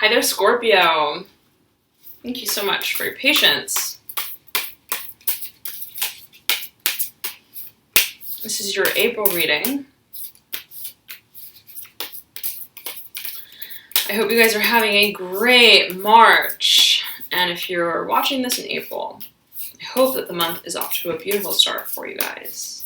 Hi there, Scorpio. Thank you so much for your patience. This is your April reading. I hope you guys are having a great March. And if you're watching this in April, I hope that the month is off to a beautiful start for you guys.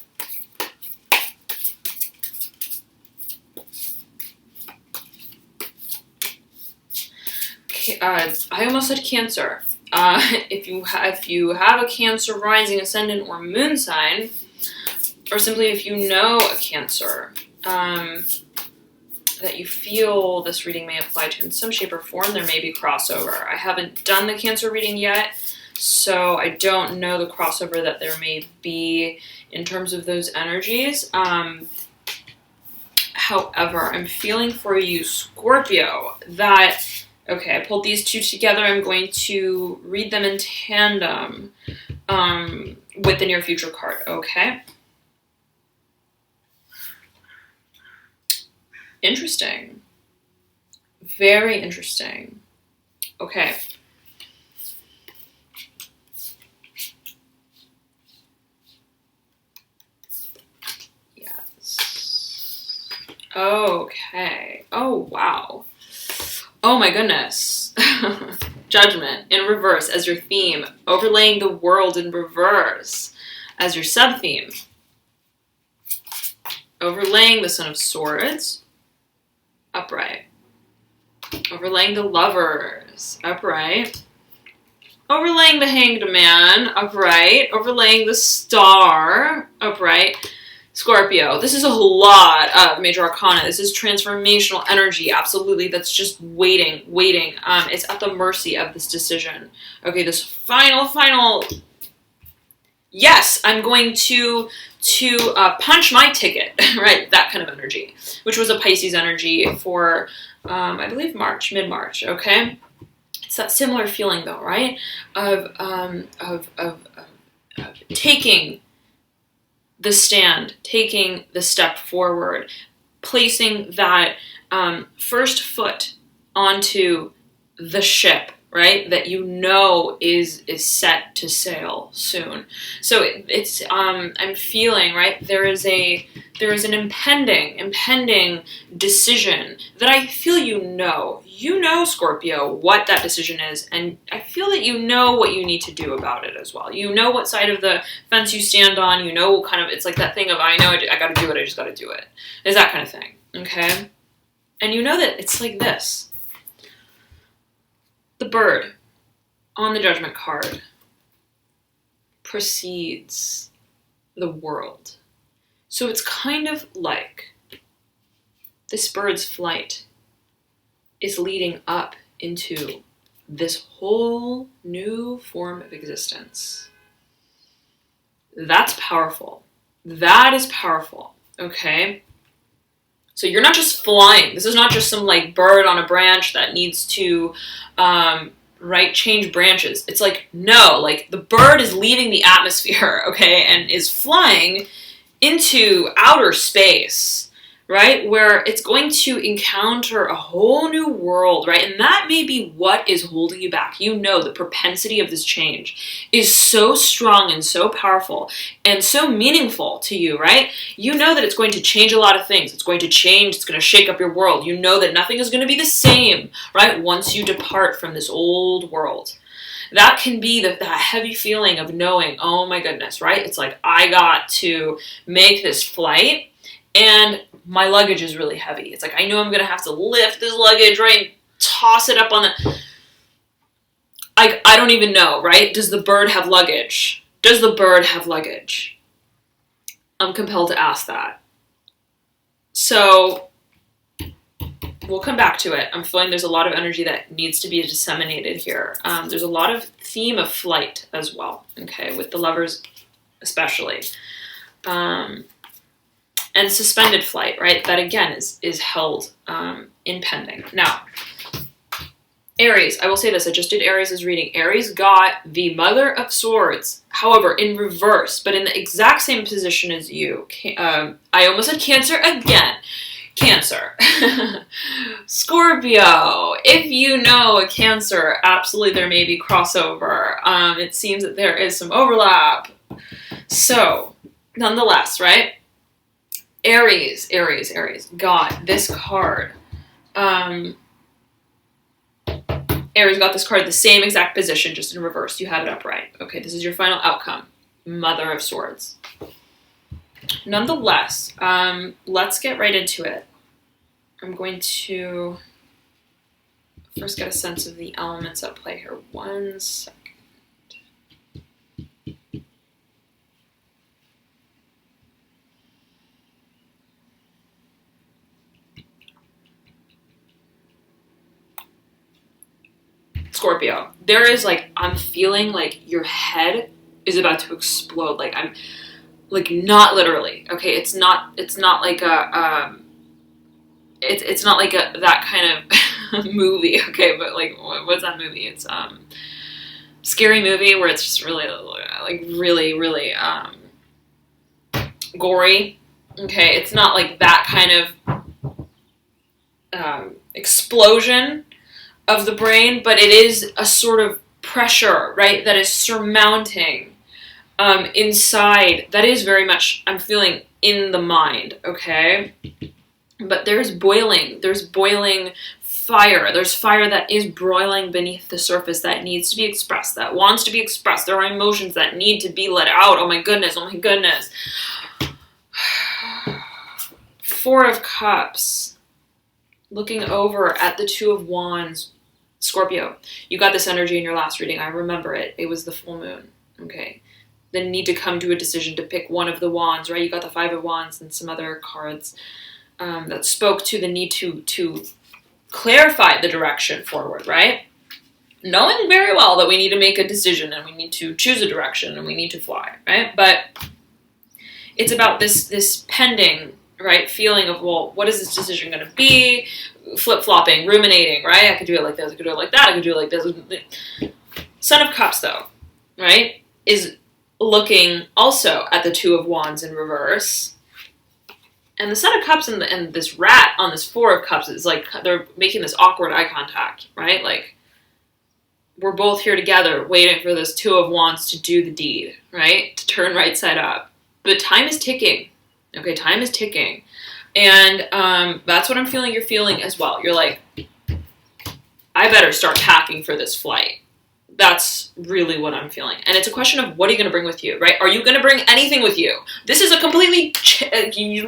I almost said Cancer. If you have a Cancer rising, ascendant, or moon sign, or simply if you know a Cancer that you feel this reading may apply to in some shape or form, there may be crossover. I haven't done the Cancer reading yet, so I don't know the crossover that there may be in terms of those energies. However, I'm feeling for you, Scorpio, that... Okay, I pulled these two together. I'm going to read them in tandem with the near future card, okay? Interesting. Very interesting. Okay. Yes. Okay. Oh, wow. Oh my goodness. Judgment in reverse as your theme. Overlaying the world in reverse as your sub-theme. Overlaying the Son of Swords. Upright. Overlaying the Lovers. Upright. Overlaying the Hanged Man. Upright. Overlaying the Star. Upright. Scorpio, this is a lot of major arcana. This is transformational energy, absolutely. That's just waiting. It's at the mercy of this decision. Okay, this final. Yes, I'm going to punch my ticket, right? That kind of energy, which was a Pisces energy for, I believe mid-March. Okay, it's that similar feeling though, right? Of taking the stand, taking the step forward, placing that first foot onto the ship, right? That you know is set to sail soon. So it's I'm feeling, right? There is an impending decision that I feel you know, Scorpio, what that decision is, and I feel that you know what you need to do about it as well. You know what side of the fence you stand on. You know, kind of, it's like that thing of I know I got to do it. I just got to do it. It's that kind of thing. Okay, and you know that it's like this. The bird on the Judgment card precedes the world. So it's kind of like this bird's flight is leading up into this whole new form of existence. That's powerful. That is powerful, okay? So you're not just flying. This is not just some like bird on a branch that needs to, change branches. It's like, no, like the bird is leaving the atmosphere, okay, and is flying into outer space, right, where it's going to encounter a whole new world, right? And that may be what is holding you back. You know, the propensity of this change is so strong and so powerful and so meaningful to you, right? You know that it's going to change a lot of things. It's going to change. It's going to shake up your world. You know that nothing is going to be the same, right, once you depart from this old world. That can be that heavy feeling of knowing, oh my goodness, right? It's like, I got to make this flight and my luggage is really heavy. It's like, I know I'm going to have to lift this luggage, right? And toss it up on the... I don't even know, right? Does the bird have luggage? Does the bird have luggage? I'm compelled to ask that. So... we'll come back to it. I'm feeling there's a lot of energy that needs to be disseminated here. There's a lot of theme of flight as well, okay, with the Lovers especially. And suspended flight, right? That again is held impending. Now, Aries, I will say this, I just did Aries' reading. Aries got the Mother of Swords, however, in reverse, but in the exact same position as you. I almost said Cancer again. Cancer. Scorpio. If you know a Cancer, absolutely there may be crossover. It seems that there is some overlap. So, nonetheless, right? Aries. God, this card. Aries got this card the same exact position, just in reverse. You have it upright. Okay, this is your final outcome. Mother of Swords. Nonetheless, let's get right into it. I'm going to first get a sense of the elements at play here. 1 second. Scorpio, there is like, I'm feeling like your head is about to explode. Like I'm, like not literally. Okay, it's not like a it's not like that kind of movie. Okay, but like what's that movie? It's scary movie where it's just really like really gory. Okay, it's not like that kind of explosion of the brain, but it is a sort of pressure, right, that is surmounting inside. That is very much, I'm feeling, in the mind, okay? But there's boiling fire. There's fire that is broiling beneath the surface that needs to be expressed, that wants to be expressed. There are emotions that need to be let out. Oh my goodness. 4 of Cups. Looking over at the 2 of Wands. Scorpio, you got this energy in your last reading. I remember it. It was the full moon. Okay. The need to come to a decision to pick one of the wands, right? You got the 5 of Wands and some other cards that spoke to the need to clarify the direction forward, right? Knowing very well that we need to make a decision and we need to choose a direction and we need to fly, right? But it's about this pending, right, feeling of, well, what is this decision going to be? Flip-flopping, ruminating, right? I could do it like this, I could do it like that, I could do it like this. Son of Cups, though, right, is looking also at the 2 of Wands in reverse. And the Son of Cups and this rat on this 4 of Cups is like, they're making this awkward eye contact, right? Like, we're both here together waiting for this 2 of Wands to do the deed, right? To turn right side up. But time is ticking. Okay, time is ticking. And that's what I'm feeling you're feeling as well. You're like, I better start packing for this flight. That's really what I'm feeling. And it's a question of, what are you going to bring with you, right? Are you going to bring anything with you? This is a completely,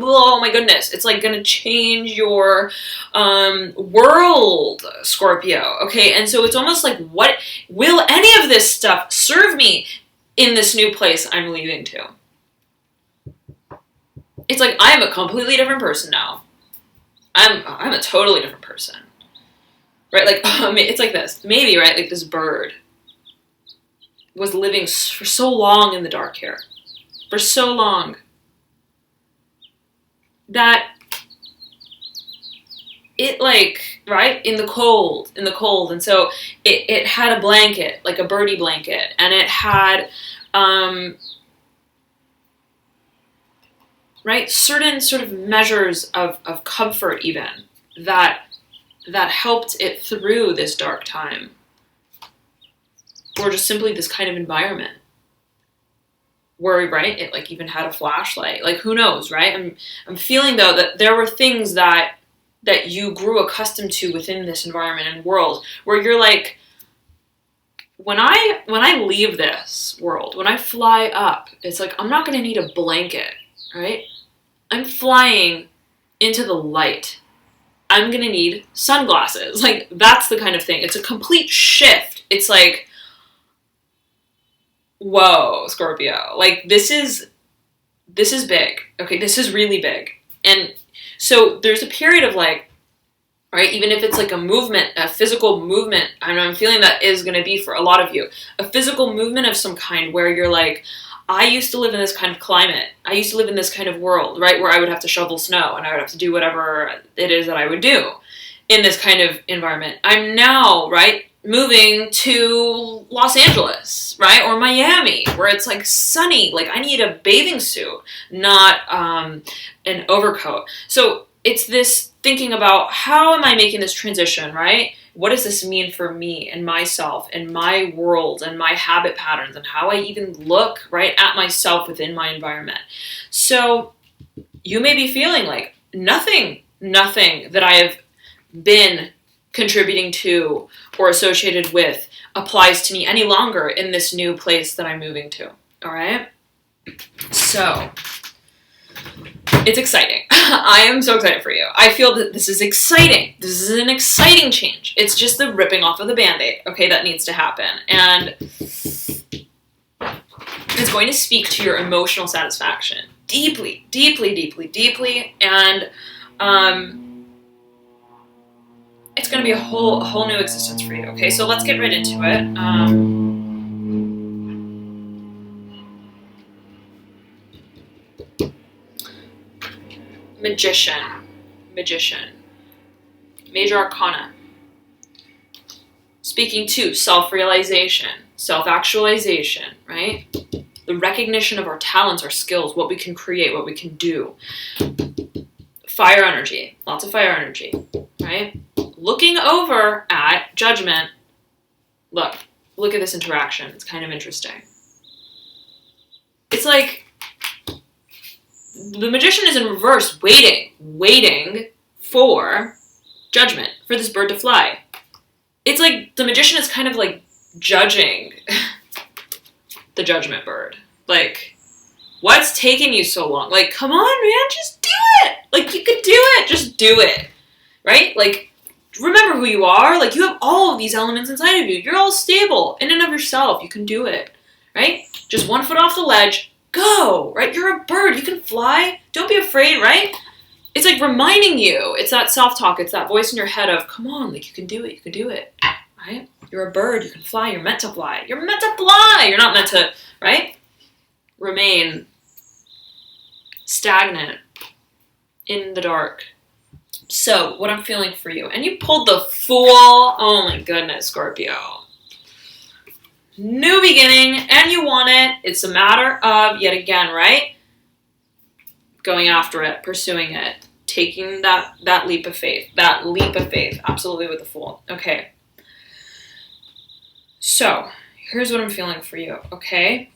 oh my goodness. It's like going to change your world, Scorpio. Okay, and so it's almost like, what will any of this stuff serve me in this new place I'm leaving to? It's like, I am a completely different person now. I'm a totally different person. Right? Like, it's like this. Maybe, right? Like this bird was living for so long in the dark here. For so long. That it like, right? In the cold. And so it had a blanket, like a birdie blanket. And it had, right, certain sort of measures of comfort even that helped it through this dark time. Or just simply this kind of environment. Where, right, it like even had a flashlight. Like, who knows, right? I'm feeling though that there were things that you grew accustomed to within this environment and world where you're like, when I leave this world, when I fly up, it's like, I'm not gonna need a blanket, right? I'm flying into the light. I'm gonna need sunglasses. Like, that's the kind of thing. It's a complete shift. It's like, whoa, Scorpio. Like, this is big. Okay, this is really big. And so there's a period of like, right, even if it's like a movement, a physical movement, I'm feeling that is going to be for a lot of you, a physical movement of some kind where you're like, I used to live in this kind of climate. I used to live in this kind of world, right, where I would have to shovel snow and I would have to do whatever it is that I would do in this kind of environment. I'm now, right, moving to Los Angeles, right, or Miami, where it's like sunny. Like, I need a bathing suit, not an overcoat. So it's this thinking about how am I making this transition, right? What does this mean for me and myself and my world and my habit patterns and how I even look, right, at myself within my environment. So you may be feeling like nothing that I have been contributing to or associated with applies to me any longer in this new place that I'm moving to. All right? So it's exciting. I am so excited for you. I feel that this is exciting. This is an exciting change. It's just the ripping off of the Band-Aid, okay, that needs to happen. And it's going to speak to your emotional satisfaction deeply, deeply, deeply, deeply. And it's going to be a whole new existence for you, okay? So let's get right into it. Magician, Major Arcana, speaking to self-realization, self-actualization, right? The recognition of our talents, our skills, what we can create, what we can do. Fire energy, lots of fire energy, right? Looking over at judgment. Look at this interaction. It's kind of interesting. It's like the magician is in reverse, waiting for judgment, for this bird to fly. It's like the magician is kind of like judging the judgment bird. Like, what's taking you so long? Like, come on, man, just do it. Like, you could do it. Just do it. Right? Like, remember who you are. Like, you have all of these elements inside of you. You're all stable in and of yourself. You can do it. Right? Just 1 foot off the ledge. Go, right? You're a bird. You can fly. Don't be afraid, right? It's like reminding you. It's that self-talk. It's that voice in your head of, come on, like you can do it. You can do it, right? You're a bird. You can fly. You're meant to fly. You're meant to fly. You're not meant to, right? Remain stagnant in the dark. So what I'm feeling for you, and you pulled the Fool. Oh my goodness, Scorpio. New beginning, and you want it. It's a matter of, yet again, right? Going after it, pursuing it, taking that leap of faith. That leap of faith, absolutely, with the Fool. Okay. So, here's what I'm feeling for you, okay?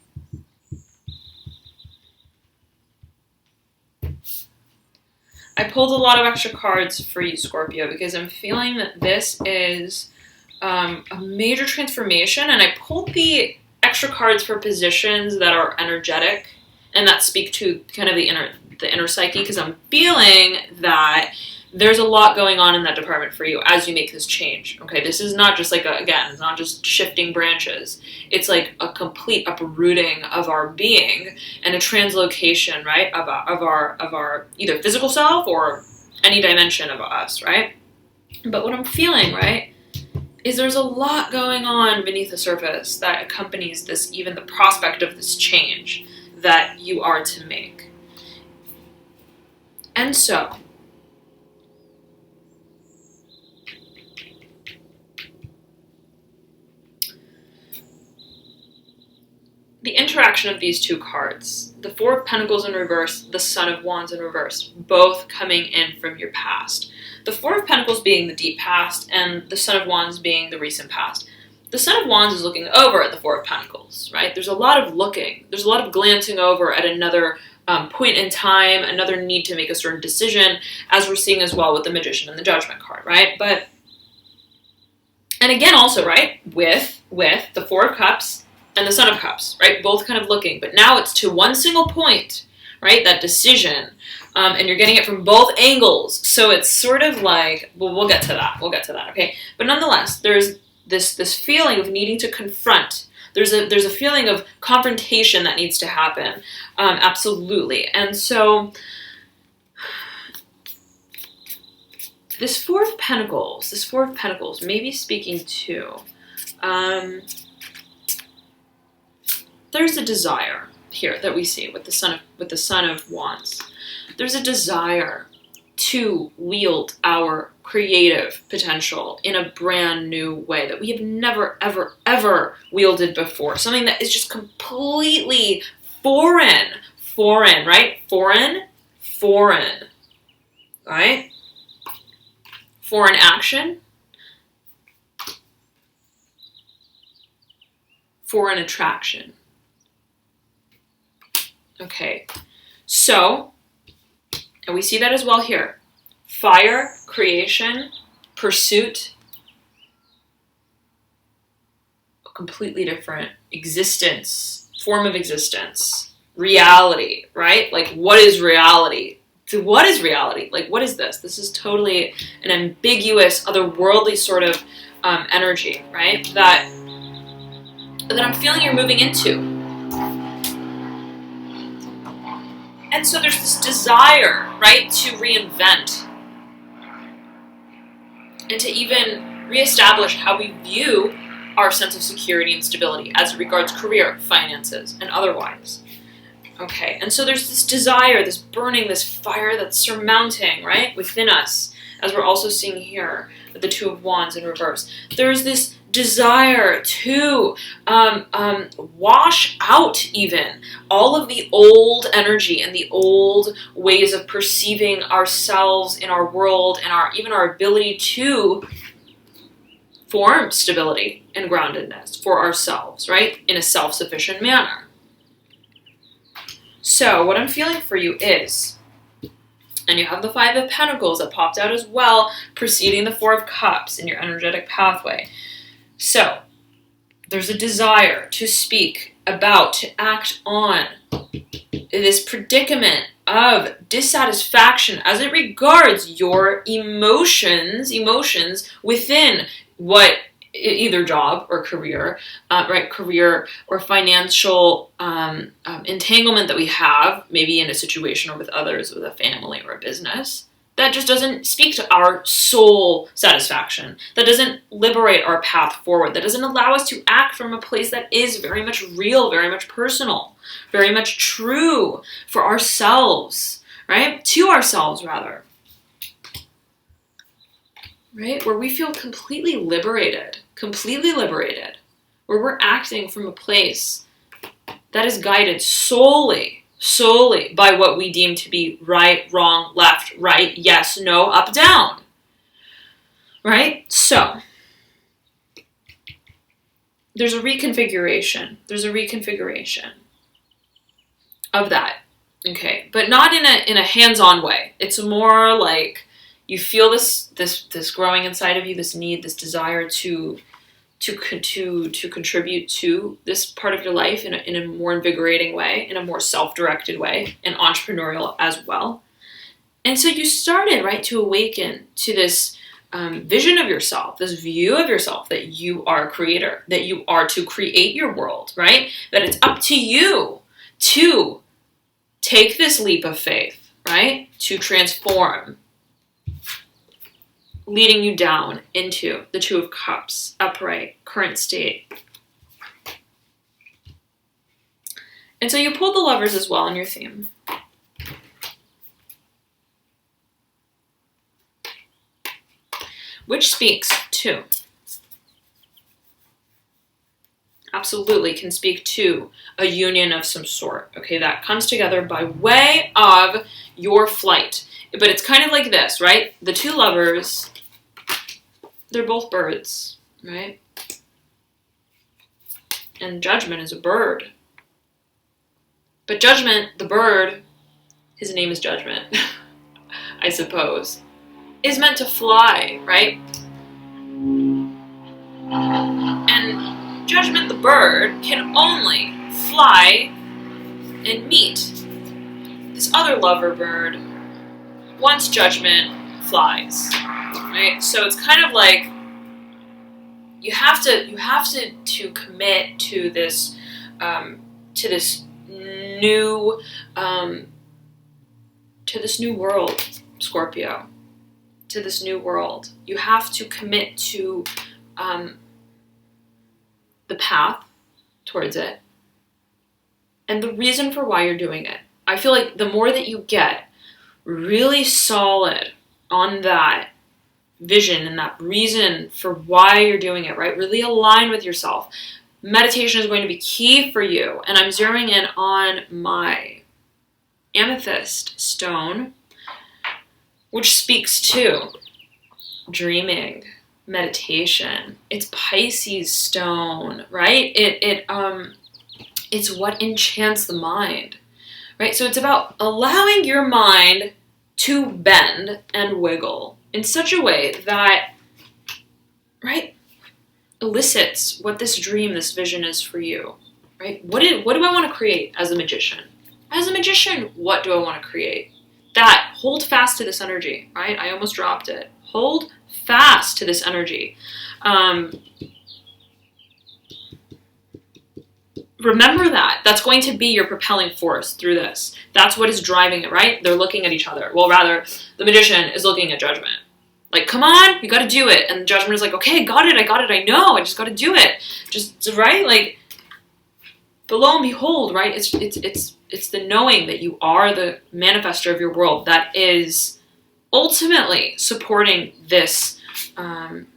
I pulled a lot of extra cards for you, Scorpio, because I'm feeling that this is a major transformation, and I pulled the extra cards for positions that are energetic and that speak to kind of the inner psyche, because I'm feeling that there's a lot going on in that department for you as you make this change. Okay, this is not just like it's not just shifting branches. It's like a complete uprooting of our being and a translocation, right, of our either physical self or any dimension of us, right? But what I'm feeling, right, is there's a lot going on beneath the surface that accompanies this, even the prospect of this change that you are to make. And so, the interaction of these two cards, the Four of Pentacles in reverse, the Son of Wands in reverse, both coming in from your past. The Four of Pentacles being the deep past, and the Son of Wands being the recent past. The Son of Wands is looking over at the Four of Pentacles, right? There's a lot of looking. There's a lot of glancing over at another point in time, another need to make a certain decision, as we're seeing as well with the Magician and the Judgment card, right? And again also, right, with the Four of Cups and the Son of Cups, right? Both kind of looking, but now it's to one single point, right? That decision. And you're getting it from both angles. So it's sort of like, well, we'll get to that, okay? But nonetheless, there's this feeling of needing to confront. There's a feeling of confrontation that needs to happen, absolutely. And so this Four of Pentacles may be speaking to, there's a desire here that we see with the Son of Wands. There's a desire to wield our creative potential in a brand new way that we have never, ever, ever wielded before. Something that is just completely foreign, right? Foreign. right? Foreign action, foreign attraction. Okay, so, and we see that as well here. Fire, creation, pursuit, a completely different existence, form of existence, reality, right? Like, what is reality? What is reality? Like, what is this? This is totally an ambiguous, otherworldly sort of energy, right? That I'm feeling you're moving into. And so there's this desire, right, to reinvent and to even reestablish how we view our sense of security and stability as it regards career, finances, and otherwise. Okay, and so there's this desire, this burning, this fire that's surmounting, right, within us, as we're also seeing here with the Two of Wands in reverse. There's this desire to wash out even all of the old energy and the old ways of perceiving ourselves in our world and even our ability to form stability and groundedness for ourselves, right, in a self-sufficient manner. So what I'm feeling for you is, and you have the Five of Pentacles that popped out as well, preceding the Four of Cups in your energetic pathway. So there's a desire to speak about, to act on this predicament of dissatisfaction as it regards your emotions within what either job or career, right? Career or financial entanglement that we have, maybe in a situation or with others, with a family or a business, that just doesn't speak to our soul satisfaction, that doesn't liberate our path forward, that doesn't allow us to act from a place that is very much real, very much personal, very much true for ourselves, right? To ourselves, rather. Right? Where we feel completely liberated, where we're acting from a place that is guided solely by what we deem to be right, wrong, left, right, yes, no, up, down. Right? So, there's a reconfiguration of that. Okay, but not in a hands-on way. It's more like you feel this growing inside of you, this need, this desire to contribute to this part of your life in a more invigorating way, in a more self-directed way, and entrepreneurial as well. And so you started, right, to awaken to this vision of yourself, this view of yourself, that you are a creator, that you are to create your world, right? That it's up to you to take this leap of faith, right? To transform, leading you down into the Two of Cups, upright, current state. And so you pulled the Lovers as well in your theme. Which speaks to, absolutely can speak to a union of some sort, okay, that comes together by way of your flight. But it's kind of like this, right? The two lovers, they're both birds, right? And Judgment is a bird. But Judgment, the bird, his name is Judgment, I suppose, is meant to fly, right? And Judgment, the bird, can only fly and meet this other lover bird once Judgment flies, right? So it's kind of like you have to commit to this new world, Scorpio. To this new world, you have to commit to the path towards it and the reason for why you're doing it. I feel like the more that you get really solid on that vision and that reason for why you're doing it, right? Really align with yourself. Meditation is going to be key for you. And I'm zeroing in on my amethyst stone. which speaks to dreaming, meditation. It's Pisces stone, right? It's what enchants the mind, right? So it's about allowing your mind to bend and wiggle in such a way that, right, elicits what this dream, this vision is for you, right? What do I want to create as a magician? As a magician, what do I want to create? That, hold fast to this energy, right? I almost dropped it. Hold fast to this energy. Remember that. That's going to be your propelling force through this. That's what is driving it, right? They're looking at each other. Well, rather, the magician is looking at Judgment. Like, come on, you got to do it. And Judgment is like, okay, got it, I know, I just got to do it. Just, right? Like, but lo and behold, right? It's the knowing that you are the manifester of your world that is ultimately supporting this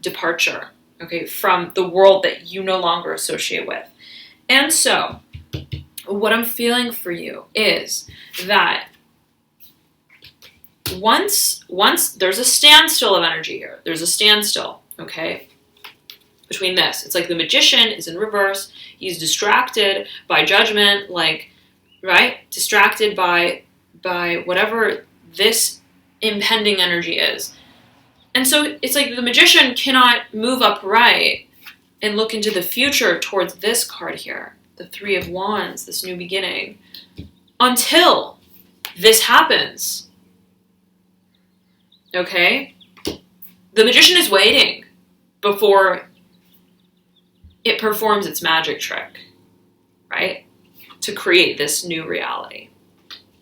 departure, okay, from the world that you no longer associate with. And so, what I'm feeling for you is that once there's a standstill of energy here, there's a standstill, okay, between this. It's like the magician is in reverse. He's distracted by Judgment, like, right? Distracted by whatever this impending energy is. And so it's like the magician cannot move upright and look into the future towards this card here, the Three of Wands, this new beginning, until this happens. Okay? The magician is waiting before it performs its magic trick, right? To create this new reality.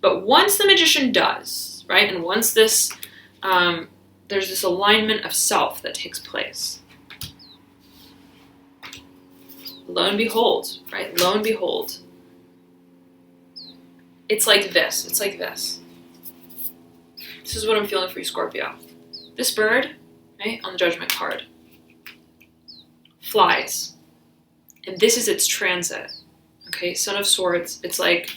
But once the magician does, right, and once this, there's this alignment of self that takes place, lo and behold, right? Lo and behold, it's like this. It's like this. This is what I'm feeling for you, Scorpio. This bird, right, on the Judgment card, flies. And this is its transit. Okay, Son of Swords, it's like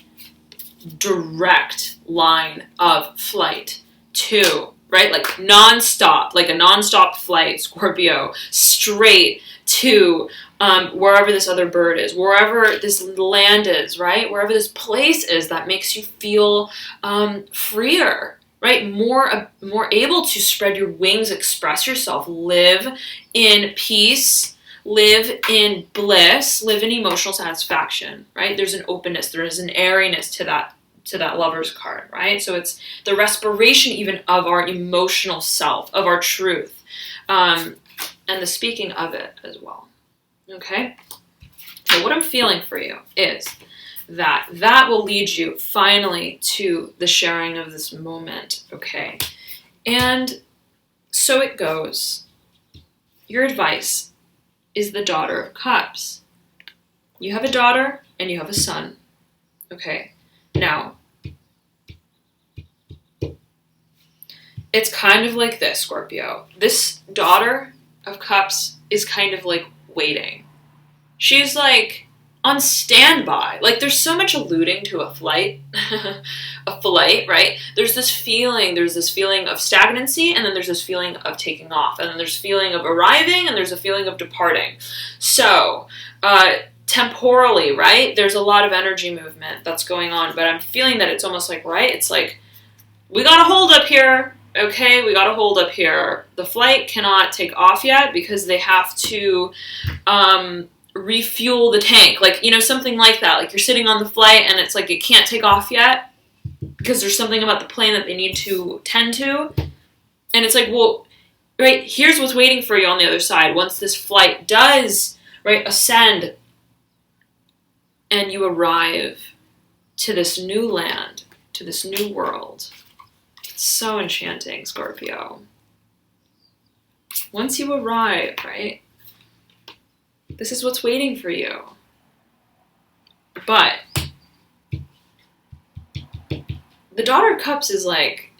direct line of flight to, right? Like non-stop, like a non-stop flight, Scorpio, straight to wherever this other bird is, wherever this land is, right? Wherever this place is that makes you feel freer, right? More able to spread your wings, express yourself, live in peace, live in bliss, live in emotional satisfaction, right? There's an openness, there is an airiness to that Lover's card, right? So it's the respiration even of our emotional self, of our truth, and the speaking of it as well. Okay? So what I'm feeling for you is that will lead you finally to the sharing of this moment, okay? And so it goes. Your advice is the Daughter of Cups. You have a daughter and you have a son, okay? Now, it's kind of like this, Scorpio. This Daughter of Cups is kind of like waiting. She's like on standby. Like there's so much alluding to a flight, right? There's this feeling of stagnancy, and then there's this feeling of taking off, and then there's feeling of arriving, and there's a feeling of departing. So, temporally, right? There's a lot of energy movement that's going on, but I'm feeling that it's almost like, right? It's like, we got a hold up here. Okay, we got a hold up here. The flight cannot take off yet because they have to refuel the tank. Like, something like that. Like you're sitting on the flight and it's like it can't take off yet because there's something about the plane that they need to tend to. And it's like, well, right, here's what's waiting for you on the other side. Once this flight does, right, ascend and you arrive to this new land, to this new world. So enchanting, Scorpio. Once you arrive, right, this is what's waiting for you. But the Daughter of Cups is like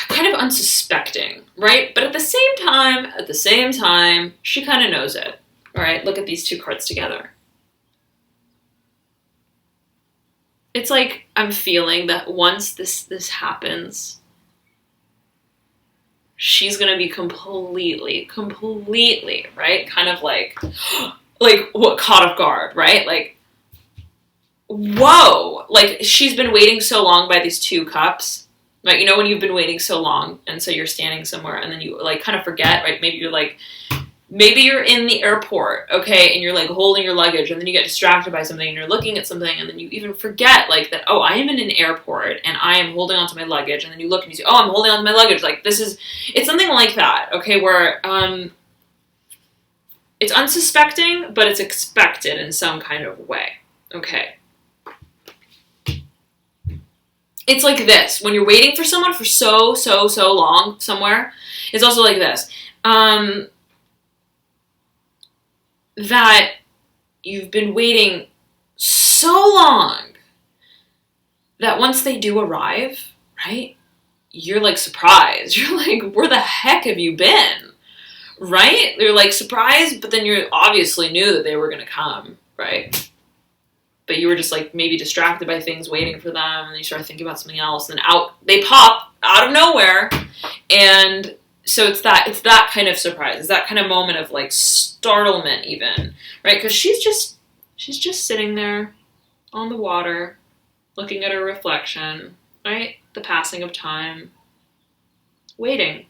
kind of unsuspecting, right? But at the same time, she kind of knows it. All right, look at these two cards together. It's like I'm feeling that once this happens, she's going to be completely, right? Kind of like what, caught off guard, right? Like, whoa, like she's been waiting so long by these 2 cups, right? You know, when you've been waiting so long and so you're standing somewhere and then you like kind of forget, right? Maybe you're in the airport, okay, and you're like holding your luggage and then you get distracted by something and you're looking at something and then you even forget like that, oh, I am in an airport and I am holding onto my luggage, and then you look and you say, oh, I'm holding onto my luggage. Like it's something like that, okay, where it's unsuspecting, but it's expected in some kind of way, okay. It's like this, when you're waiting for someone for so long somewhere, it's also like this. That you've been waiting so long that once they do arrive, right, you're like surprised. You're like, where the heck have you been? Right? You're like surprised, but then you obviously knew that they were going to come, right? But you were just like maybe distracted by things, waiting for them, and you start thinking about something else, and they pop out of nowhere, and so it's that kind of surprise. It's that kind of moment of like startlement even, right? Because she's just sitting there on the water, looking at her reflection, right? The passing of time, waiting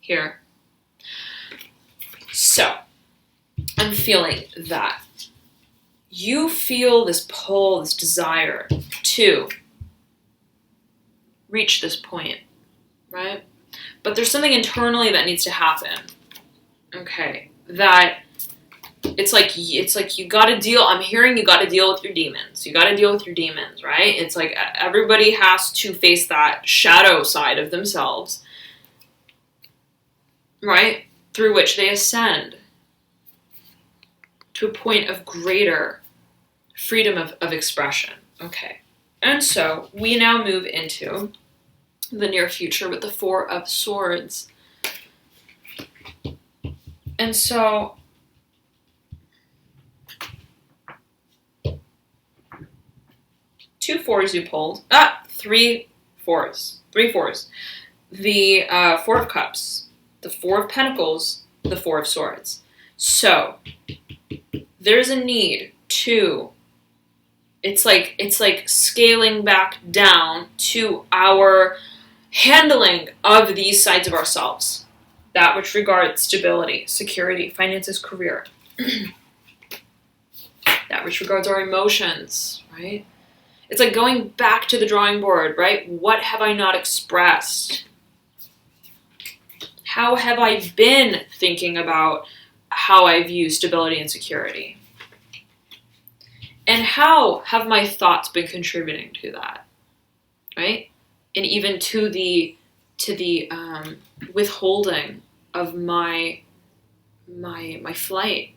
here. So I'm feeling that you feel this pull, this desire to reach this point, right? But there's something internally that needs to happen, okay? That it's like you gotta deal, I'm hearing you gotta deal with your demons. You gotta deal with your demons, right? It's like everybody has to face that shadow side of themselves, right? Through which they ascend to a point of greater freedom of expression, okay? And so we now move into the near future with the 4 of Swords. And so two 4s you pulled. 3 4s. 3 4s. The 4 of Cups, the 4 of Pentacles, the 4 of Swords. So there's a need to, it's like scaling back down to our handling of these sides of ourselves. That which regards stability, security, finances, career. That which regards our emotions, right? It's like going back to the drawing board, right? What have I not expressed? How have I been thinking about how I view stability and security? And how have my thoughts been contributing to that, right? And even to the withholding of my flight,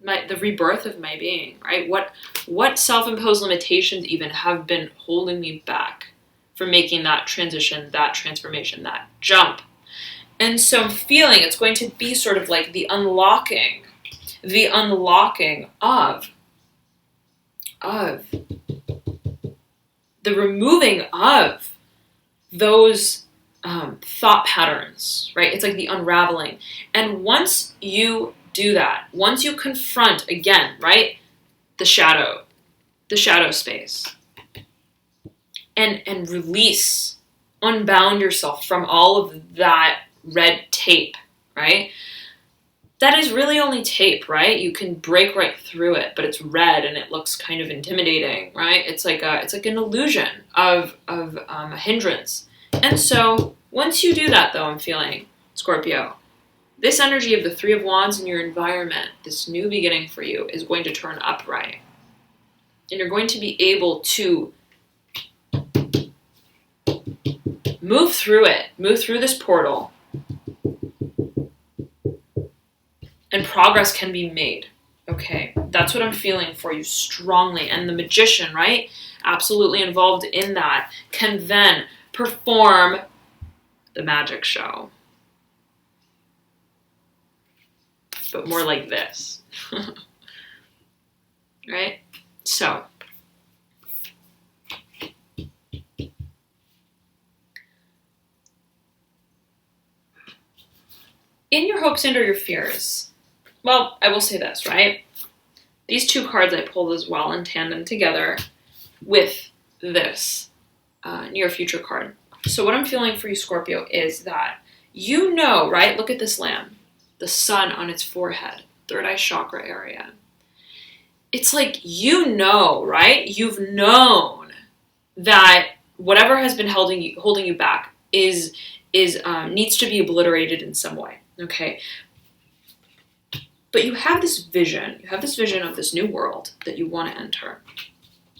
the rebirth of my being, right? What self-imposed limitations even have been holding me back from making that transition, that transformation, that jump? And so I'm feeling it's going to be sort of like the unlocking of the removing of those thought patterns, right? It's like the unraveling. And once you do that, once you confront again, right, the shadow space, and release, unbound yourself from all of that red tape, right? That is really only tape, right? You can break right through it, but it's red and it looks kind of intimidating, right? It's like an illusion of a hindrance. And so once you do that, though, I'm feeling, Scorpio, this energy of the 3 of Wands in your environment, this new beginning for you, is going to turn upright. And you're going to be able to move through it, move through this portal, and progress can be made. Okay, that's what I'm feeling for you strongly. And the magician, right, absolutely involved in that, can then perform the magic show. But more like this. Right? So in your hopes and or your fears, well, I will say this, right? These two cards I pulled as well in tandem together with this near future card. So what I'm feeling for you, Scorpio, is that you know, right? Look at this lamb, the sun on its forehead, third eye chakra area. It's like, you know, right? You've known that whatever has been holding you back is needs to be obliterated in some way. Okay. But you have this vision. You have this vision of this new world that you want to enter.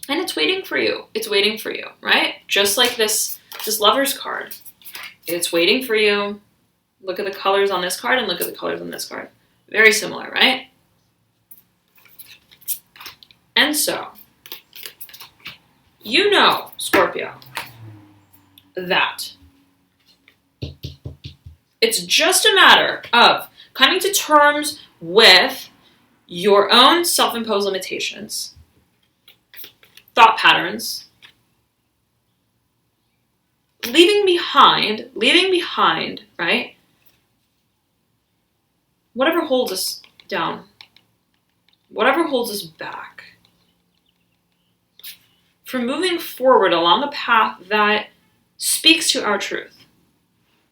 And it's waiting for you. It's waiting for you, right? Just like this Lover's card. It's waiting for you. Look at the colors on this card and look at the colors on this card. Very similar, right? And so, you know, Scorpio, that it's just a matter of coming to terms with your own self-imposed limitations, thought patterns, leaving behind, right? Whatever holds us down, whatever holds us back, from moving forward along a path that speaks to our truth,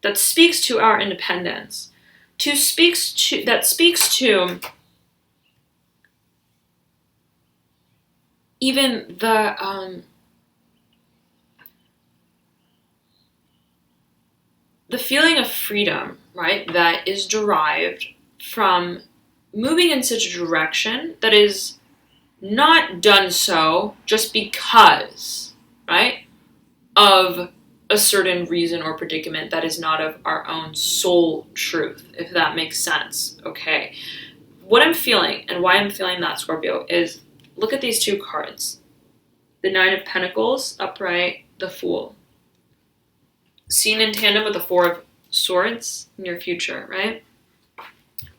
that speaks to our independence, that speaks to even the feeling of freedom, right, that is derived from moving in such a direction that is not done so just because, right, of a certain reason or predicament that is not of our own soul truth, if that makes sense, okay? What I'm feeling and why I'm feeling that, Scorpio, is look at these two cards. The Nine of Pentacles, upright, the Fool. Seen in tandem with the Four of Swords, near future, right?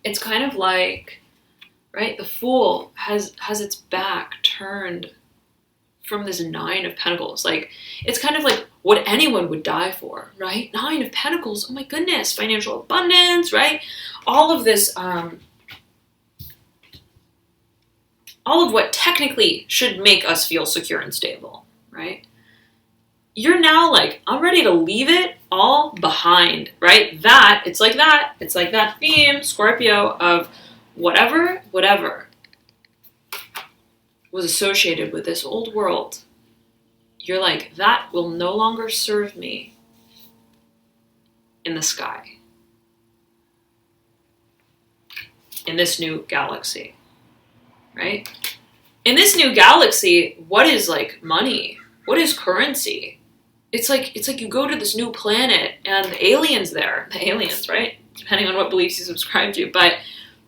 It's kind of like, right, the Fool has its back turned from this Nine of Pentacles. Like, it's kind of like what anyone would die for, right? Nine of Pentacles, oh my goodness, financial abundance, right? All of this, all of what technically should make us feel secure and stable, right? You're now like, I'm ready to leave it all behind, right? It's like that theme, Scorpio, of whatever was associated with this old world. You're like, that will no longer serve me in the sky, in this new galaxy, right? In this new galaxy, what is like money? What is currency? It's like you go to this new planet and the aliens, right? Depending on what beliefs you subscribe to, but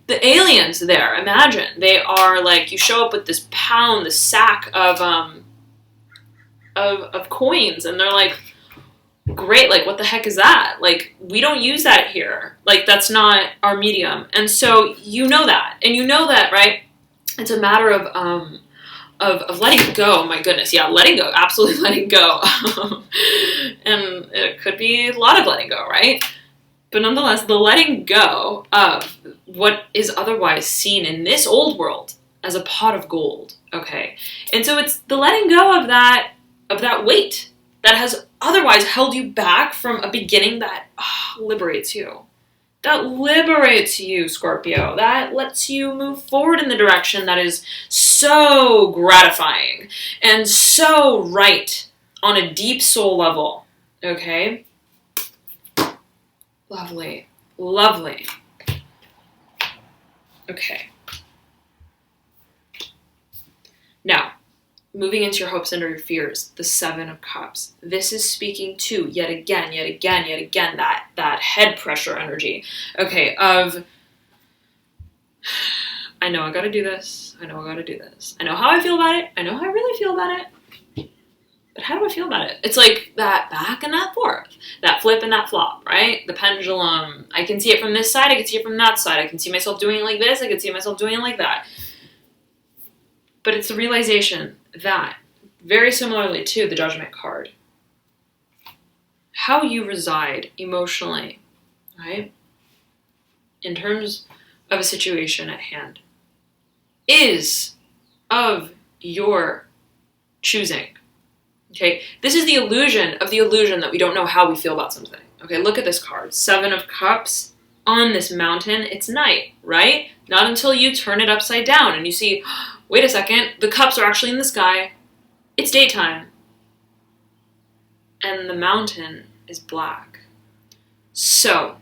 the aliens there, imagine, they are like, you show up with this sack of coins, and they're like, great, like, what the heck is that? Like, we don't use that here. Like, that's not our medium. And so you know that, right? It's a matter of letting go. My goodness, yeah, letting go, absolutely letting go. And it could be a lot of letting go, right? But nonetheless, the letting go of what is otherwise seen in this old world as a pot of gold, okay? And so it's the letting go of that weight that has otherwise held you back from a beginning that liberates you. That liberates you, Scorpio. That lets you move forward in the direction that is so gratifying and so right on a deep soul level, okay? Lovely. Lovely. Okay. Now, moving into your hopes and your fears, the Seven of Cups. This is speaking to, yet again, that head pressure energy, okay, of, I know I gotta do this, I know how I feel about it, I know how I really feel about it, but how do I feel about it? It's like that back and that forth, that flip and that flop, right? The pendulum, I can see it from this side, I can see it from that side, I can see myself doing it like this, I can see myself doing it like that. But it's the realization that, very similarly to the Judgment card, how you reside emotionally, right? in terms of a situation at hand is of your choosing. Okay, this is the illusion of the illusion that we don't know how we feel about something. Okay, look at this card, 7 of Cups. On this mountain, it's night, right? Not until you turn it upside down and you see, wait a second, the cups are actually in the sky. It's daytime. And the mountain is black. So,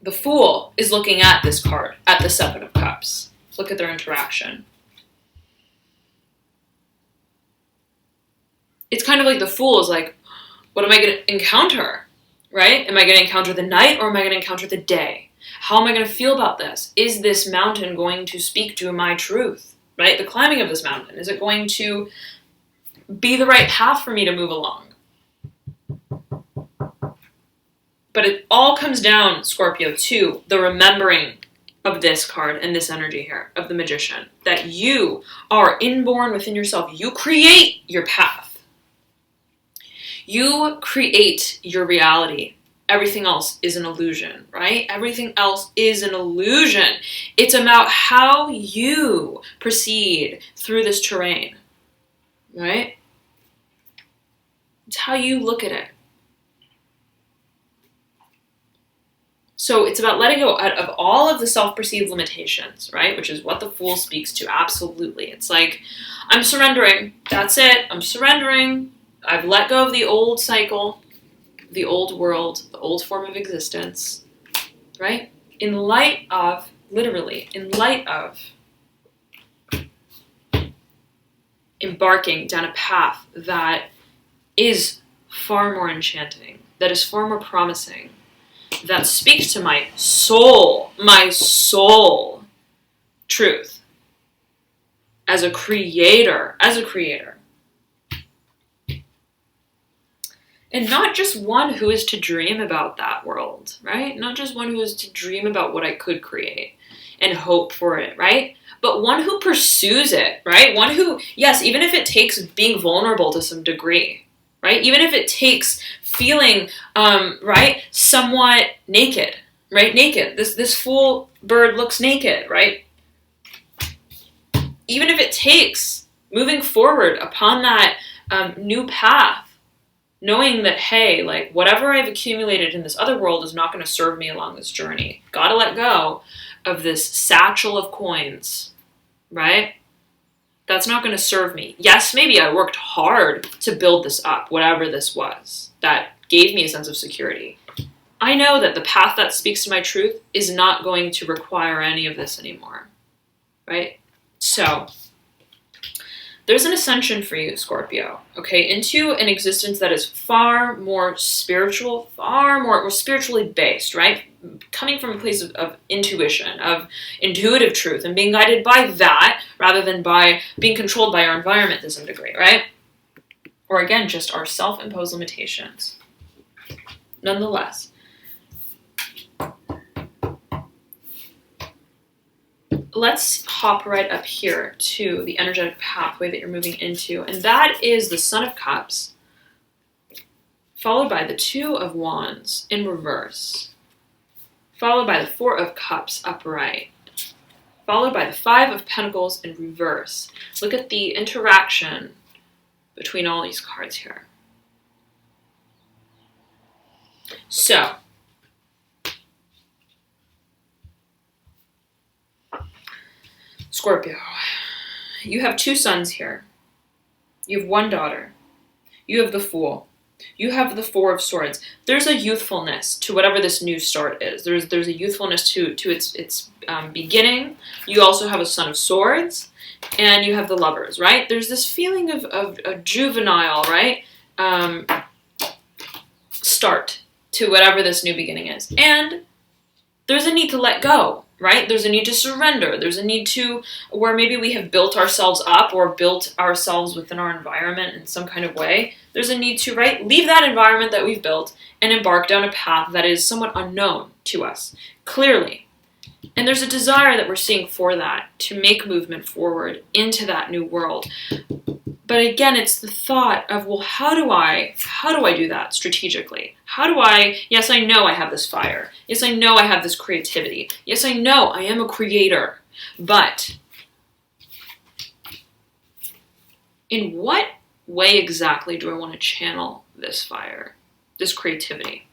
the Fool is looking at this card, at the 7 of Cups. Look at their interaction. It's kind of like the Fool is like, what am I going to encounter? Right? Am I going to encounter the night or am I going to encounter the day? How am I going to feel about this? Is this mountain going to speak to my truth? Right? The climbing of this mountain, is it going to be the right path for me to move along? But it all comes down, Scorpio, to the remembering of this card and this energy here, of the Magician, that you are inborn within yourself. You create your path. You create your reality. Everything else is an illusion, right? Everything else is an illusion. It's about how you proceed through this terrain, right? It's how you look at it. So it's about letting go of all of the self-perceived limitations, right? Which is what the Fool speaks to, absolutely. It's like, I'm surrendering. That's it. I'm surrendering. I've let go of the old cycle, the old world, the old form of existence, right? In light of, literally, in light of embarking down a path that is far more enchanting, that is far more promising, that speaks to my soul truth as a creator. And not just one who is to dream about that world, right? Not just one who is to dream about what I could create and hope for it, right? But one who pursues it, right? One who, yes, even if it takes being vulnerable to some degree, right? Even if it takes feeling, right, somewhat naked, right? Naked. This Fool bird looks naked, right? Even if it takes moving forward upon that new path, knowing that, hey, like, whatever I've accumulated in this other world is not going to serve me along this journey. Gotta let go of this satchel of coins, right? That's not going to serve me. Yes, maybe I worked hard to build this up, whatever this was, that gave me a sense of security. I know that the path that speaks to my truth is not going to require any of this anymore, right? So, there's an ascension for you, Scorpio, okay, into an existence that is far more spiritual, far more spiritually based, right? Coming from a place of intuition, of intuitive truth, and being guided by that rather than by being controlled by our environment to some degree, right? Or again, just our self-imposed limitations. Nonetheless, let's hop right up here to the energetic pathway that you're moving into, and that is the Son of Cups, followed by the 2 of Wands in reverse, followed by the 4 of Cups upright, followed by the 5 of Pentacles in reverse. Look at the interaction between all these cards here. So, Scorpio, you have 2 sons here. You have 1 daughter. You have the Fool. You have the 4 of Swords. There's a youthfulness to whatever this new start is. There's a youthfulness to its beginning. You also have a Son of Swords, and you have the Lovers, right? There's this feeling of a juvenile, right, start to whatever this new beginning is. And there's a need to let go, right? There's a need to surrender. There's a need to, where maybe we have built ourselves up or built ourselves within our environment in some kind of way. There's a need to, right, leave that environment that we've built and embark down a path that is somewhat unknown to us, clearly. And there's a desire that we're seeing for that, to make movement forward into that new world. But again, it's the thought of, well, how do I do that strategically? How do I, yes, I know I have this fire. Yes, I know I have this creativity. Yes, I know I am a creator. But in what way exactly do I want to channel this fire, this creativity?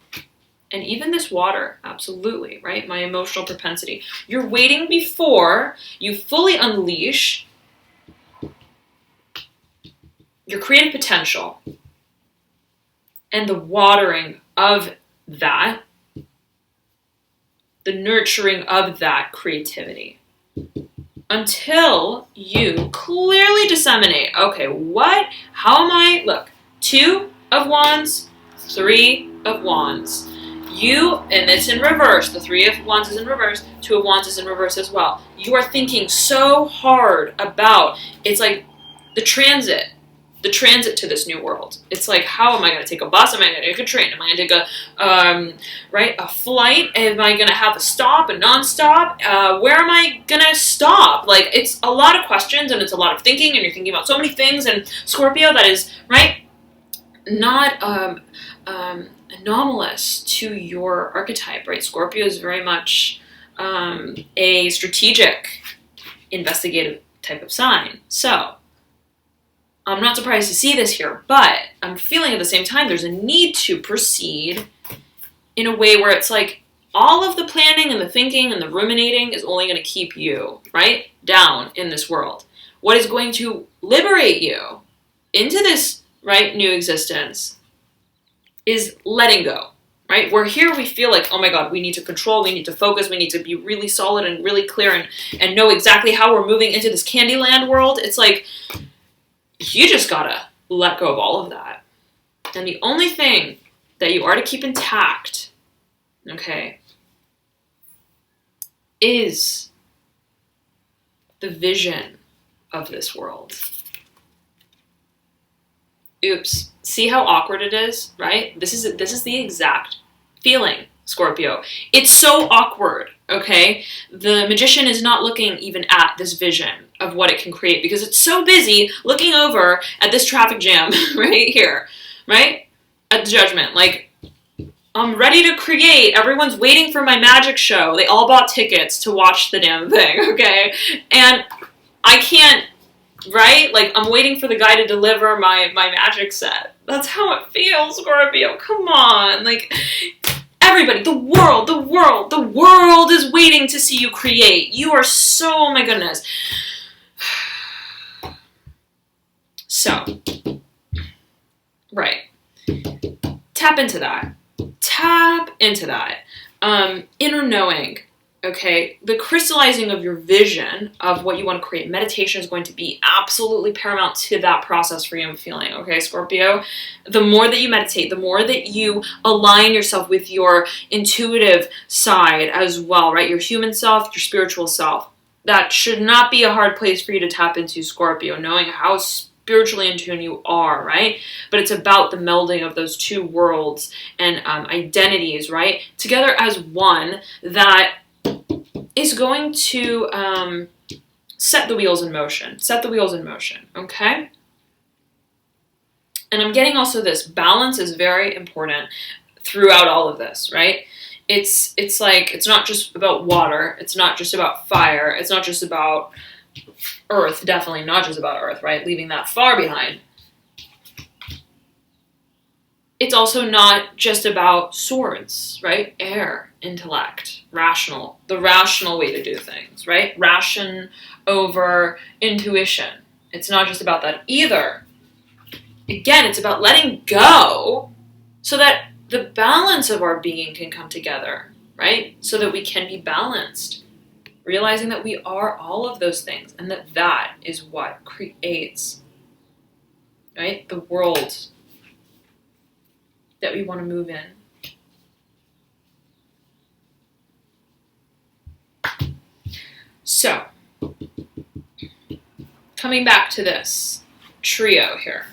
And even this water, absolutely, right? My emotional propensity. You're waiting before you fully unleash your creative potential and the watering of that, the nurturing of that creativity, until you clearly disseminate, okay, how am I, look, 2 of Wands, 3 of Wands. And it's in reverse, the 3 of Wands is in reverse, 2 of Wands is in reverse as well. You are thinking so hard about, it's like the transit to this new world. It's like, how am I going to take a bus? Am I going to take a train? Am I going to take a flight? Am I going to have a stop, a non-stop? Where am I going to stop? Like, it's a lot of questions and it's a lot of thinking, and you're thinking about so many things. And Scorpio, that is, right, not anomalous to your archetype, right? Scorpio is very much a strategic, investigative type of sign. So I'm not surprised to see this here, but I'm feeling at the same time there's a need to proceed in a way where it's like all of the planning and the thinking and the ruminating is only going to keep you, right, down in this world. What is going to liberate you into this, right, new existence is letting go, right? Where here we feel like, oh my God, we need to control, we need to focus, we need to be really solid and really clear and know exactly how we're moving into this Candyland world. It's like, you just gotta let go of all of that. And the only thing that you are to keep intact, okay, is the vision of this world. Oops. See how awkward it is, right? This is the exact feeling, Scorpio. It's so awkward, okay? The magician is not looking even at this vision of what it can create because it's so busy looking over at this traffic jam right here, right? At the judgment. Like, I'm ready to create. Everyone's waiting for my magic show. They all bought tickets to watch the damn thing, okay? And I can't, right? Like, I'm waiting for the guy to deliver my magic set. That's how it feels, Scorpio. Come on. Like, everybody, the world is waiting to see you create. You are so, oh my goodness. So, right. Tap into that. Inner knowing. Okay, the crystallizing of your vision of what you want to create. Meditation is going to be absolutely paramount to that process for you, I'm feeling. Okay, Scorpio, the more that you meditate, the more that you align yourself with your intuitive side as well, right? Your human self, your spiritual self. That should not be a hard place for you to tap into, Scorpio, knowing how spiritually in tune you are, right? But it's about the melding of those two worlds and identities, right? Together as one that is going to set the wheels in motion. Okay? And I'm getting also this balance is very important throughout all of this, right? It's like, it's not just about water. It's not just about fire. It's not just about earth. Definitely not just about earth, right? Leaving that far behind. It's also not just about swords, right? Air, intellect, rational, the rational way to do things, right? Ration over intuition. It's not just about that either. Again, it's about letting go so that the balance of our being can come together, right? So that we can be balanced. Realizing that we are all of those things and that is what creates, right? The world that we want to move in. So, coming back to this trio here,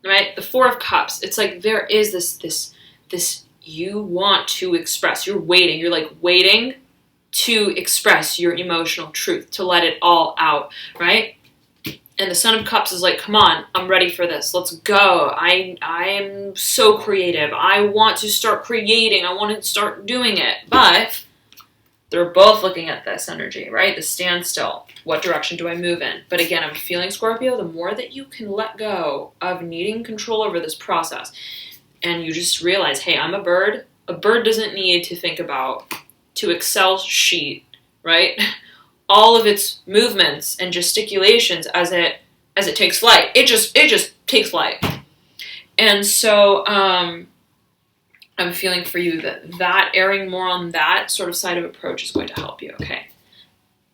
right? The Four of Cups. It's like there is this you want to express. You're waiting. You're like waiting to express your emotional truth, to let it all out, right? And the Son of Cups is like, come on, I'm ready for this. Let's go. I am so creative. I want to start creating. I want to start doing it. But they're both looking at this energy, right? The standstill. What direction do I move in? But again, I'm feeling, Scorpio, the more that you can let go of needing control over this process, and you just realize, hey, I'm a bird. A bird doesn't need to think about, to Excel sheet, right? All of its movements and gesticulations as it takes flight. It just takes flight. And so I'm feeling for you that erring more on that sort of side of approach is going to help you. Okay.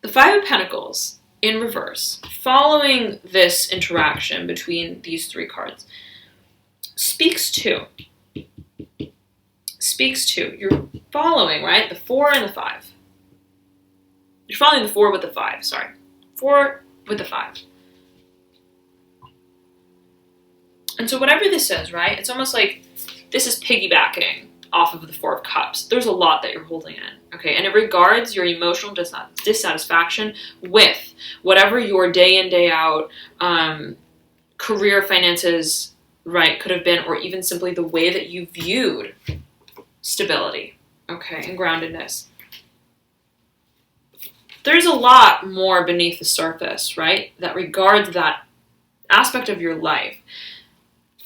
The Five of Pentacles in reverse, following this interaction between these three cards, speaks to you're following, right? The 4 and the 5. You're following the 4 with the 5, sorry. 4 with the 5. And so whatever this is, right, it's almost like this is piggybacking off of the 4 of Cups. There's a lot that you're holding in, okay? And it regards your emotional dissatisfaction with whatever your day in, day out career, finances, right, could have been, or even simply the way that you viewed stability, okay, and groundedness. There's a lot more beneath the surface, right, that regards that aspect of your life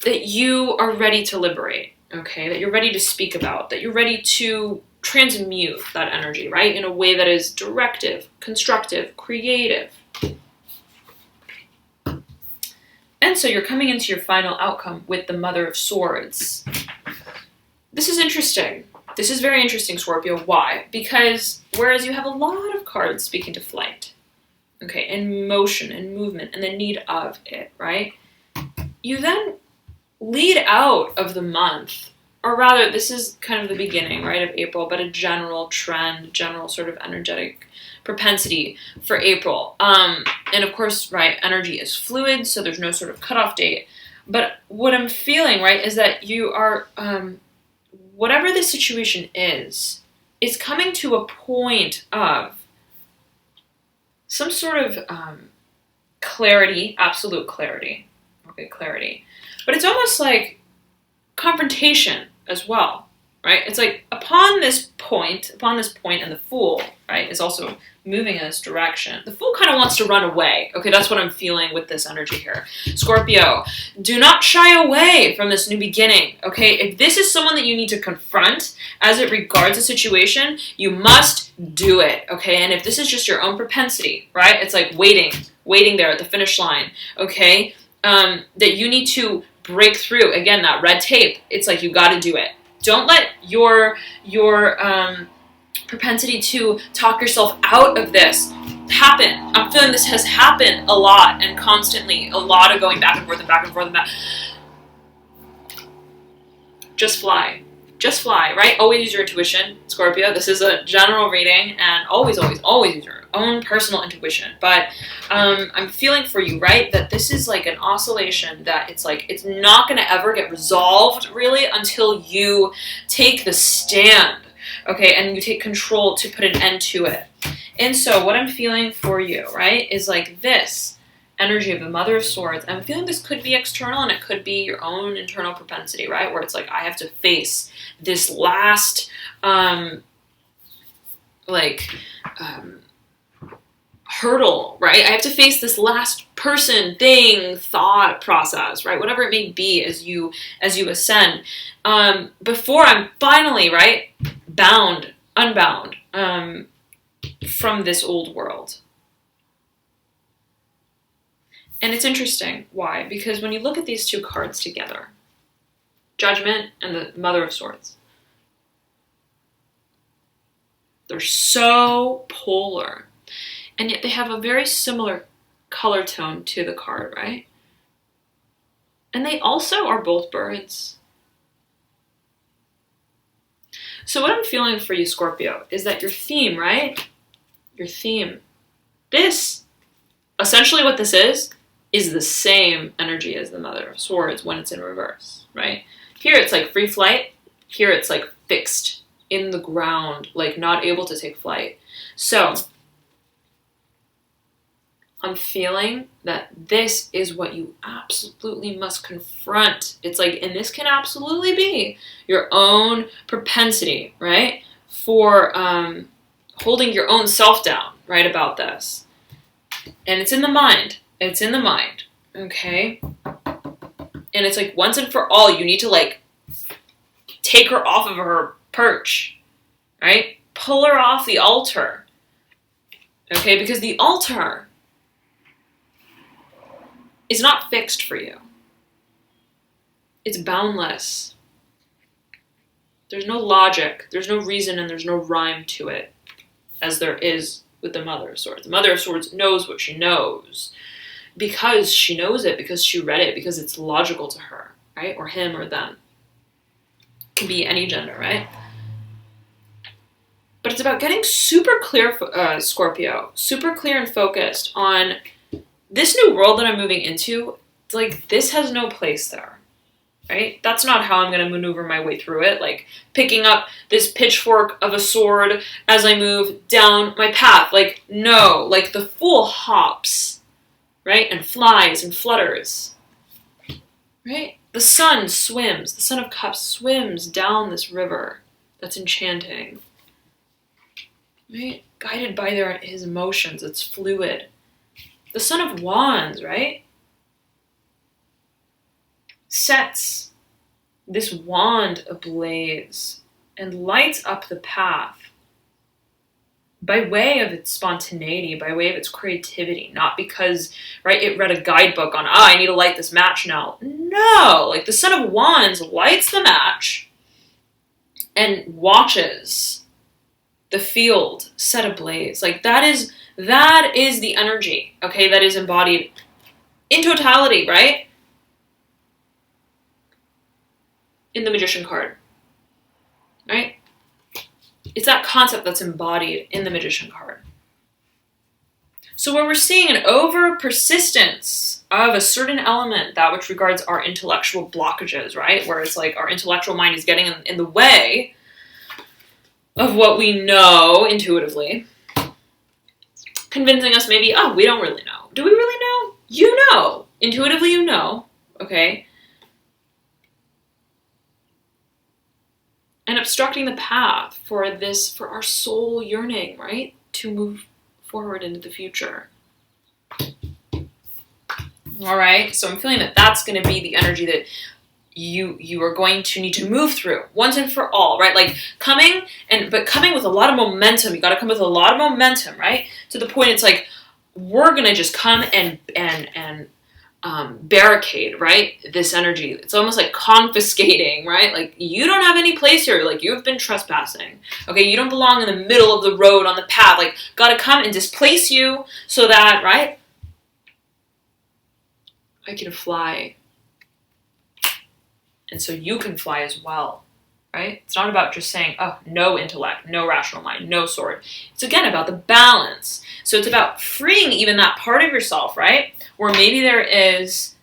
that you are ready to liberate, okay, that you're ready to speak about, that you're ready to transmute that energy, right, in a way that is directive, constructive, creative. And so you're coming into your final outcome with the Mother of Swords. This is interesting. This is very interesting, Scorpio. Why? Because whereas you have a lot of cards speaking to flight, okay, and motion and movement and the need of it, right? You then lead out of the month, or rather, this is kind of the beginning, right, of April, but a general trend, general sort of energetic propensity for April. And of course, right, energy is fluid, so there's no sort of cutoff date. But what I'm feeling, right, is that you are... whatever the situation is coming to a point of some sort of clarity, absolute clarity. Okay, clarity. But it's almost like confrontation as well, right? It's like upon this point, and the Fool, right, is also moving in this direction. The Fool kind of wants to run away. Okay, that's what I'm feeling with this energy here. Scorpio, do not shy away from this new beginning, okay? If this is someone that you need to confront as it regards a situation, you must do it, okay? And if this is just your own propensity, right, it's like waiting there at the finish line, okay, that you need to break through, again, that red tape. It's like you got to do it. Don't let your propensity to talk yourself out of this happen. I'm feeling this has happened a lot and constantly. A lot of going back and forth and back and forth and back. Just fly. Just fly, right? Always use your intuition, Scorpio. This is a general reading, and always use your own personal intuition. But I'm feeling for you, right, that this is like an oscillation that it's like it's not going to ever get resolved, really, until you take the stand, okay, and you take control to put an end to it. And so what I'm feeling for you, right, is like this energy of the Mother of Swords. I'm feeling this could be external and it could be your own internal propensity, right, where it's like I have to face this last hurdle, right? I have to face this last person, thing, thought process, right? Whatever it may be as you ascend, before I'm finally, right, unbound from this old world. And it's interesting. Why? Because when you look at these two cards together, Judgment and the Mother of Swords, they're so polar. And yet they have a very similar color tone to the card, right? And they also are both birds. So what I'm feeling for you, Scorpio, is that your theme, right? Your theme. This, essentially what this is the same energy as the Mother of Swords when it's in reverse, right? Here it's like free flight. Here it's like fixed in the ground, like not able to take flight. So I'm feeling that this is what you absolutely must confront. It's like, and this can absolutely be your own propensity, right? For holding your own self down, right, about this. And it's in the mind. It's in the mind, okay? And it's like, once and for all, you need to, like, take her off of her perch, right? Pull her off the altar, okay? Because the altar is not fixed for you. It's boundless. There's no logic, there's no reason, and there's no rhyme to it, as there is with the Mother of Swords. The Mother of Swords knows what she knows because she knows it, because she read it, because it's logical to her, right? Or him or them. It can be any gender, right? But it's about getting super clear, Scorpio, super clear and focused on this new world that I'm moving into. It's like, this has no place there, right? That's not how I'm going to maneuver my way through it. Like, picking up this pitchfork of a sword as I move down my path. Like, no. Like, the fool hops, right? And flies and flutters, right? The sun swims. The Son of Cups swims down this river that's enchanting, right? Guided by his emotions. It's fluid. The Son of Wands, right? Sets this wand ablaze and lights up the path by way of its spontaneity, by way of its creativity, not because, right, it read a guidebook on, I need to light this match now. No, like, the Son of Wands lights the match and watches the field set ablaze. Like, that is the energy, okay, that is embodied in totality, right? In the Magician card, right? It's that concept that's embodied in the Magician card. So when we're seeing an over persistence of a certain element, that which regards our intellectual blockages, right? Where it's like our intellectual mind is getting in the way of what we know intuitively, convincing us maybe, oh, we don't really know. Do we really know? You know. Intuitively you know, okay? And obstructing the path for our soul yearning, right? To move forward into the future. All right, so I'm feeling that that's going to be the energy that you are going to need to move through once and for all, right? Like, coming with a lot of momentum. You got to come with a lot of momentum, right? To the point it's like, we're going to just come and barricade, right? This energy. It's almost like confiscating, right? Like, you don't have any place here. Like, you have been trespassing. Okay, you don't belong in the middle of the road on the path. Like, gotta come and displace you so that, right? I can fly. And so you can fly as well, right? It's not about just saying, oh, no intellect, no rational mind, no sword. It's again about the balance. So it's about freeing even that part of yourself, right? Where maybe there is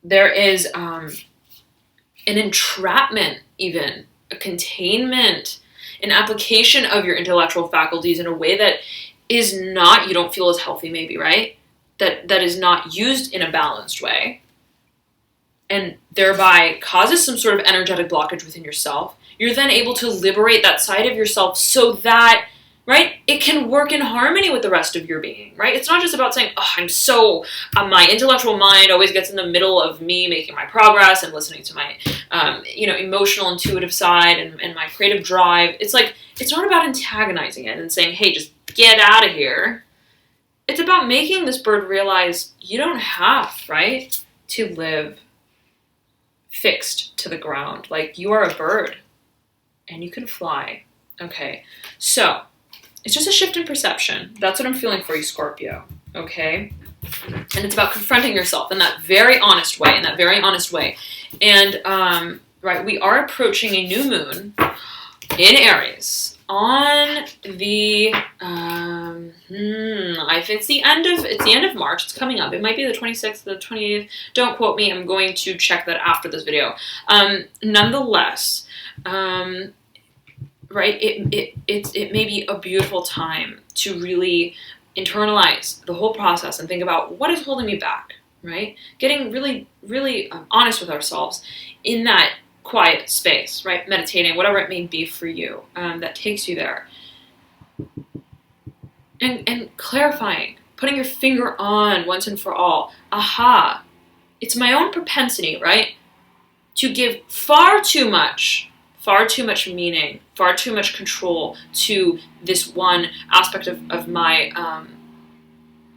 an entrapment, even a containment, an application of your intellectual faculties in a way that is not, you don't feel as healthy maybe, right? That is not used in a balanced way, and thereby causes some sort of energetic blockage within yourself. You're then able to liberate that side of yourself so that, right, it can work in harmony with the rest of your being, right? It's not just about saying, oh, my intellectual mind always gets in the middle of me making my progress and listening to my, emotional, intuitive side and my creative drive. It's like, it's not about antagonizing it and saying, hey, just get out of here. It's about making this bird realize you don't have, right, to live fixed to the ground. Like, you are a bird and you can fly. Okay, so it's just a shift in perception. That's what I'm feeling for you, Scorpio, okay? And it's about confronting yourself in that very honest way, And, right, we are approaching a new moon in Aries on the, it's the end of March. It's coming up. It might be the 26th, the 28th. Don't quote me. I'm going to check that after this video. Nonetheless, right, it may be a beautiful time to really internalize the whole process and think about what is holding me back, right? Getting really, really honest with ourselves in that quiet space, right? Meditating, whatever it may be for you, that takes you there. And clarifying, putting your finger on once and for all, aha, it's my own propensity, right? To give far too much meaning, far too much control to this one aspect of my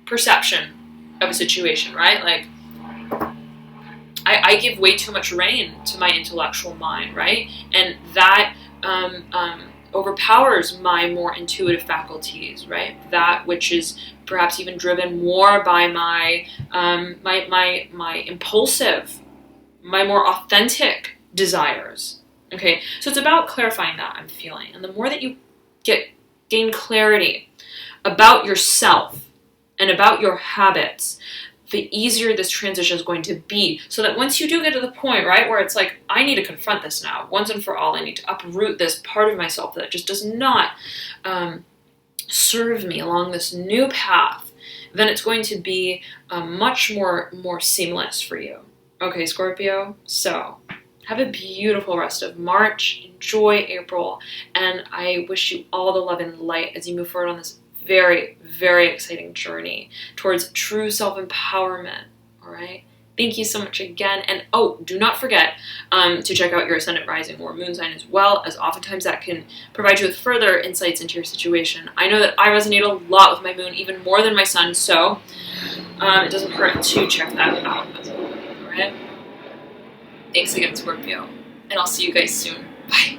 perception of a situation, right? Like, I give way too much rein to my intellectual mind, right? And that overpowers my more intuitive faculties, right? That which is perhaps even driven more by my my impulsive, my more authentic desires. Okay, so it's about clarifying that I'm feeling, and the more that you gain clarity about yourself and about your habits, the easier this transition is going to be. So that once you do get to the point, right, where it's like, I need to confront this now, once and for all, I need to uproot this part of myself that just does not serve me along this new path, then it's going to be much more seamless for you. Okay, Scorpio, so have a beautiful rest of March, enjoy April, and I wish you all the love and light as you move forward on this very, very exciting journey towards true self-empowerment, all right? Thank you so much again, and oh, do not forget to check out your Ascendant, Rising, or Moon sign as well, as oftentimes that can provide you with further insights into your situation. I know that I resonate a lot with my Moon, even more than my Sun, so it doesn't hurt to check that out as well, all right? Thanks again, Scorpio, and I'll see you guys soon. Bye.